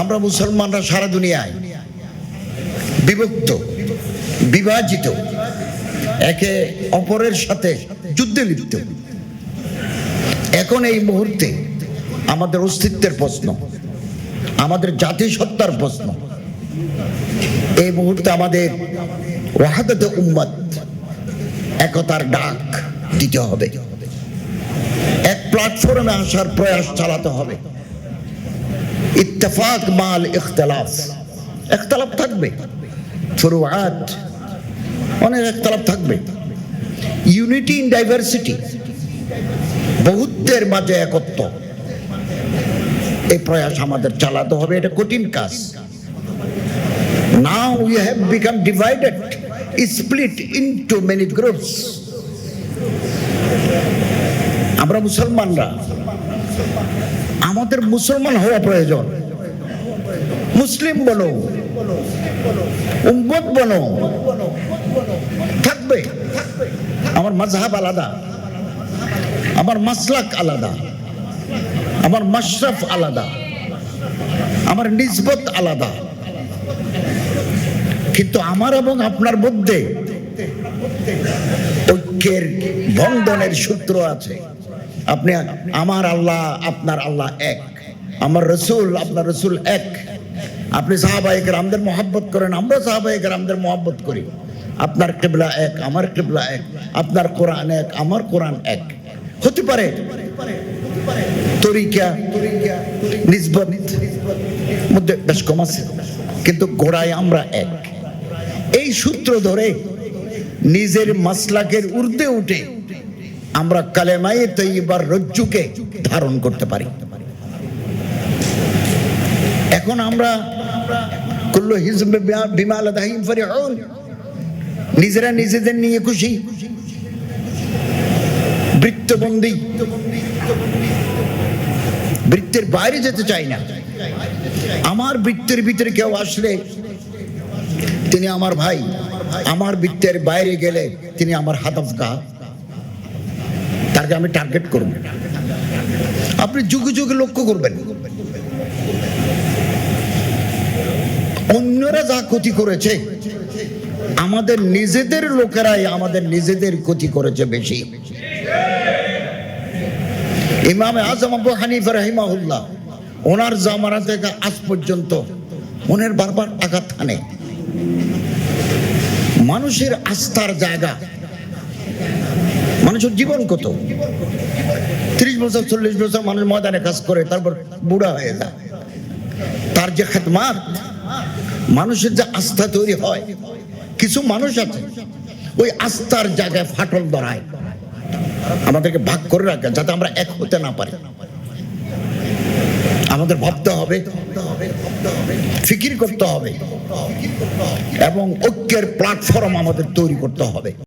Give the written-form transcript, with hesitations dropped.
আমরা মুসলমানরা সারা দুনিয়ায় বিভক্ত, বিভাজিত, একে অপরের সাথে যুদ্ধে লিপ্ত। এখন এই মুহূর্তে আমাদের অস্তিত্বের প্রশ্ন, আমাদের জাতিসত্তার প্রশ্ন। এই মুহূর্তে আমাদের ওয়াহাদাতে উম্মত, একতার ডাক দিতে হবে, এক প্ল্যাটফর্মে আসার প্রয়াস চালাতে হবে। ইত্তেফাক মাল ইখতিলাফ, ইখতিলাফ থাকবে, ফুরুআত অনেক ইখতিলাফ থাকবে। ইউনিটি ইন ডাইভার্সিটি, বহুত্বের মাঝে একত্ব, এই প্রয়াস আমাদের চালাতে হবে। এটা কঠিন কাজ। Now we have become divided, split into many groups. আমরা মুসলমানরা, আমাদের মুসলমান হওয়া প্রয়োজন। মুসলিম বনো, উম্মত বনো, থাকবে। আমার মাযহাব আলাদা, আমার মাসলাক আলাদা, আমার মাশরাফ আলাদা, আমার নিসবত আলাদা, কিন্তু আমার এবং আপনার মধ্যে ঐক্যের বন্ধনের সূত্র আছে। আপনি, আমার আল্লাহ আপনার আল্লাহ এক, আমার রসুল আপনার রসুল এক। আপনি সাহাবায়ে কেরামদের মহব্বত করেন, আমরা সাহাবায়ে কেরামদের মহব্বত করি। আপনার কিবলা এক, আমার কিবলা এক, আপনার কোরআন এক, আমার কোরআন এক। হতে পারে তরিকা, নিসবত মধ্যে বেশ কম আছে, কিন্তু গোড়ায় আমরা এক। এই সূত্র ধরে নিজের মাসলাকের ঊর্ধ্বে উঠে আমরা কালেমায়ে তৈয়্যিবার রজ্জুকে ধারণ করতে পারি। এখন আমরা কুল্লু হিজবিন বিমা লাদাইহিম ফারিহুন, নিজেরা নিজেদের নিয়ে খুশি, বৃত্তবন্দী, বৃত্তের বাইরে যেতে চাই না। আমার বৃত্তের ভিতরে কেউ আসলে তিনি আমার ভাই, আমার বৃত্তের বাইরে গেলে তিনি আমার হাতফগাহ, তাকে আমি টার্গেট করব। আপনি যুগে যুগে লক্ষ্য করবেন, অন্যরা যা ক্ষতি করেছে, আমাদের নিজেদের লোকেরাই আমাদের নিজেদের ক্ষতি করেছে বেশি। ইমাম আযম আবু হানিফা রাহিমাহুল্লাহ, ওনার জামানা থেকে আজ পর্যন্ত ওনার বারবার আঘাত হানে। মানুষের আস্থার জায়গা, মানুষের জীবন কত, 30 বছর 40 বছর মানুষ ময়দানে কাজ করে, তারপর বুড়া হয়ে যায়। তার যে খেদমাত, মানুষের যে আস্থা তৈরি হয়, কিছু মানুষ আছে ওই আস্থার জায়গায় ফাটল ধরায়, আমাদেরকে ভাগ করে রাখে যাতে আমরা এক হতে না পারি। আমাদের ভাবতে হবে, ফিকির করতে হবে এবং ঐক্যের প্ল্যাটফর্ম আমাদের তৈরি করতে হবে।